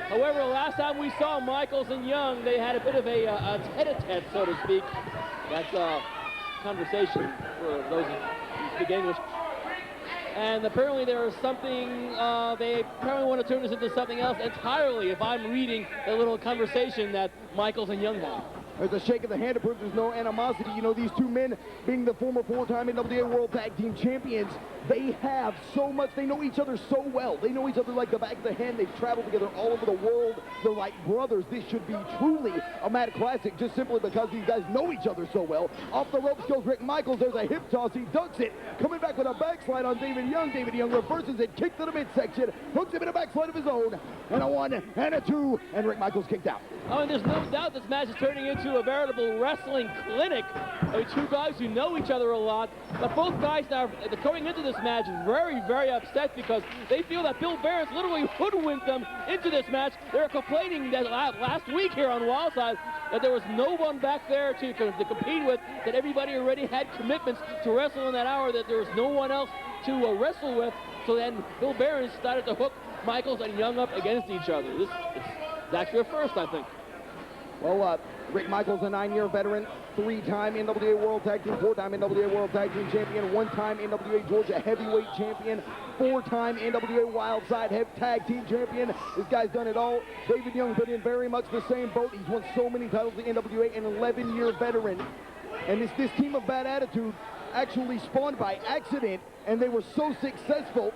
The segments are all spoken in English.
However, the last time we saw Michaels and Young, they had a bit of a tete-a-tete, so to speak. That's a conversation for those who speak English. And apparently there is something, they apparently want to turn this into something else entirely, if I'm reading the little conversation that Michaels and Young had. There's a shake of the hand to prove there's no animosity. You know, these two men, being the former four-time NWA World Tag Team Champions, they have so much, they know each other so well. They know each other like the back of the hand. They've traveled together all over the world. They're like brothers. This should be truly a Mad Classic, just simply because these guys know each other so well. Off the ropes goes Rick Michaels. There's a hip toss. He ducks it. Coming back with a backslide on David Young. David Young reverses it, kick to the midsection, hooks him in a backslide of his own, and a 1 and a 2, and Rick Michaels kicked out. Oh, and there's no doubt this match is turning into a veritable wrestling clinic. I mean, two guys who know each other a lot, but both guys now are going into this match very, very upset because they feel that Bill Barron's literally hoodwinked them into this match. They were complaining that last week here on Wildside that there was no one back there to compete with, that everybody already had commitments to wrestle in that hour, that there was no one else to wrestle with. So then Bill Barron started to hook Michaels and Young up against each other. It's actually a first, I think. Well, Rick Michaels, a 9-year veteran, 3-time NWA World Tag Team, 4-time NWA World Tag Team Champion, 1-time NWA Georgia Heavyweight Champion, 4-time NWA Wildside Tag Team Champion. This guy's done it all. David Young's been in very much the same boat. He's won so many titles in NWA, an 11-year veteran. And this team of Bad Attitude actually spawned by accident, and they were so successful.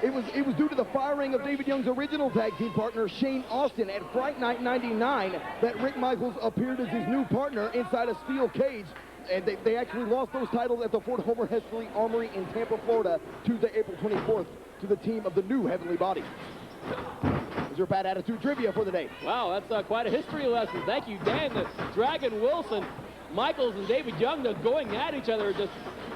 It was due to the firing of David Young's original tag team partner, Shane Austin, at Fright Night 99, that Rick Michaels appeared as his new partner inside a steel cage. And they actually lost those titles at the Fort Homer Hesley Armory in Tampa, Florida, Tuesday, April 24th, to the team of the new Heavenly Body. Is your Bad Attitude trivia for the day? Wow, that's quite a history lesson. Thank you, Dan. The Dragon Wilson, Michaels and David Young, they're going at each other, just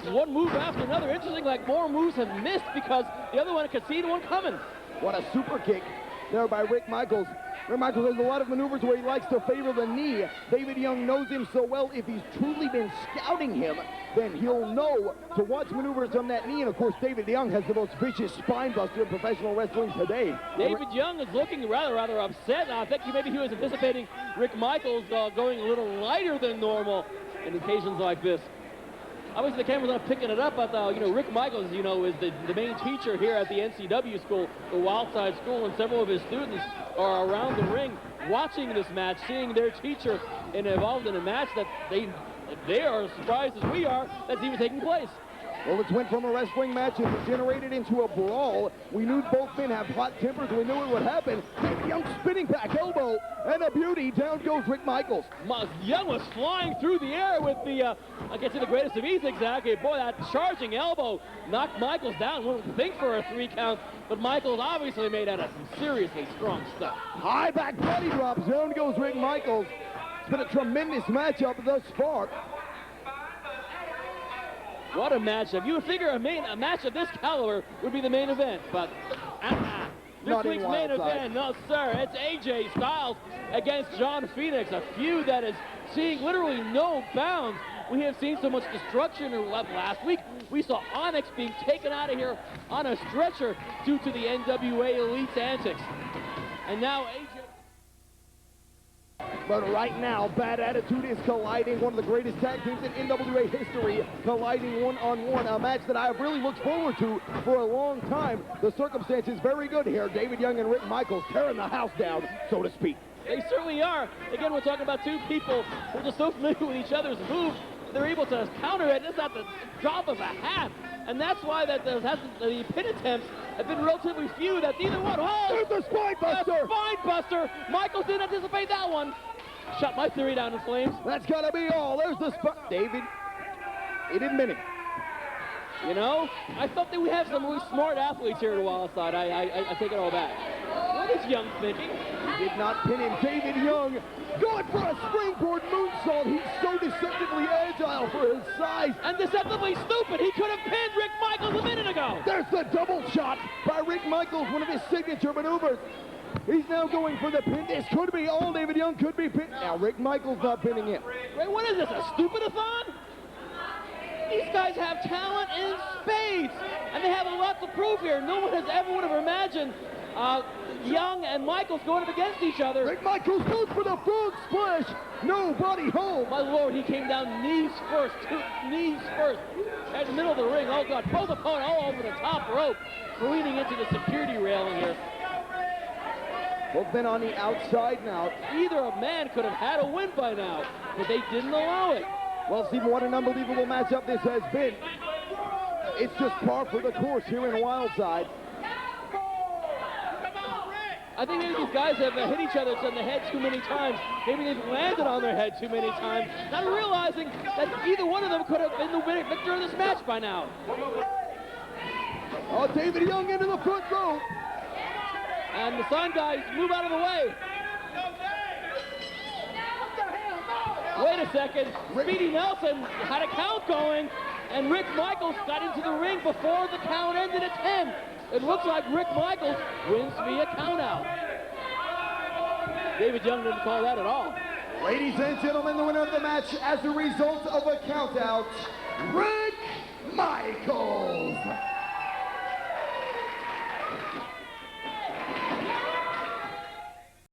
one move after another. Interesting, like more moves have missed because the other one could see the one coming. What a super kick there by Rick Michaels. Rick Michaels has a lot of maneuvers where he likes to favor the knee. David Young knows him so well. If he's truly been scouting him, then he'll know to watch maneuvers from that knee. And of course, David Young has the most vicious spine buster in professional wrestling today. David Young is looking rather upset. I think maybe he was anticipating Rick Michaels going a little lighter than normal in occasions like this. Obviously, the camera's not picking it up, but, you know, Rick Michaels, you know, is the main teacher here at the NCW school, the Wildside school, and several of his students are around the ring watching this match, seeing their teacher involved in a match that they are as surprised as we are that's even taking place. Well, it went from a wrestling match and degenerated into a brawl. We knew both men have hot tempers. We knew it would happen. Young spinning back elbow and a beauty. Down goes Rick Michaels. Young was flying through the air with the, I guess, the greatest of ease, exactly. Boy, that charging elbow knocked Michaels down. Wouldn't think for a 3 count, but Michaels obviously made out of some seriously strong stuff. High back body drops. Down goes Rick Michaels. It's been a tremendous matchup thus far. What a matchup. You would figure a match of this caliber would be the main event, but this week's main event, no sir, it's AJ Styles against John Phoenix, a feud that is seeing literally no bounds. We have seen so much destruction last week. We saw Onyx being taken out of here on a stretcher due to the NWA Elite's antics. And now AJ... But right now, Bad Attitude is colliding, one of the greatest tag teams in NWA history, colliding one-on-one, a match that I have really looked forward to for a long time. The circumstances very good here. David Young and Rick Michaels tearing the house down, so to speak. They certainly are. Again, we're talking about two people who are just so familiar with each other's moves. They're able to counter it just at the drop of a hat. And that's why the pin attempts have been relatively few, that neither one holds. There's the spine buster! The spine buster! Michaels didn't anticipate that one. Shut my theory down in flames. That's gotta be all. There's the spine. David, he didn't mean it. You know, I thought that we have some really smart athletes here at Wildside. I take it all back. What is Young thinking? He did not pin him. David Young going for a springboard moonsault. He's so deceptively agile for his size. And deceptively stupid. He could have pinned Rick Michaels a minute ago. There's the double shot by Rick Michaels, one of his signature maneuvers. He's now going for the pin. This could be all. David Young could be pinned. Now Rick Michaels not pinning him. Wait, what is this, a stupid-a-thon? These guys have talent in spades, and they have a lot to prove here. No one would have imagined Young and Michaels going up against each other. Rick Michaels goes for the frog splash. Nobody home. My Lord, he came down knees first, knees first, at the middle of the ring. Oh God, both opponents all over the top rope, leaning into the security railing here. Both been on the outside now. Either a man could have had a win by now, but they didn't allow it. Well, Stephen, what an unbelievable matchup this has been. It's just par for the course here in Wildside. I think maybe these guys have hit each other on the head too many times. Maybe they've landed on their head too many times, not realizing that either one of them could have been the victor of this match by now. Oh, David Young into the front row. And the sign guys move out of the way. Wait a second. Speedy Nelson had a count going, and Rick Michaels got into the ring before the count ended at 10. It looks like Rick Michaels wins via countout. David Young didn't call that at all. Ladies and gentlemen, the winner of the match as a result of a countout, Rick Michaels.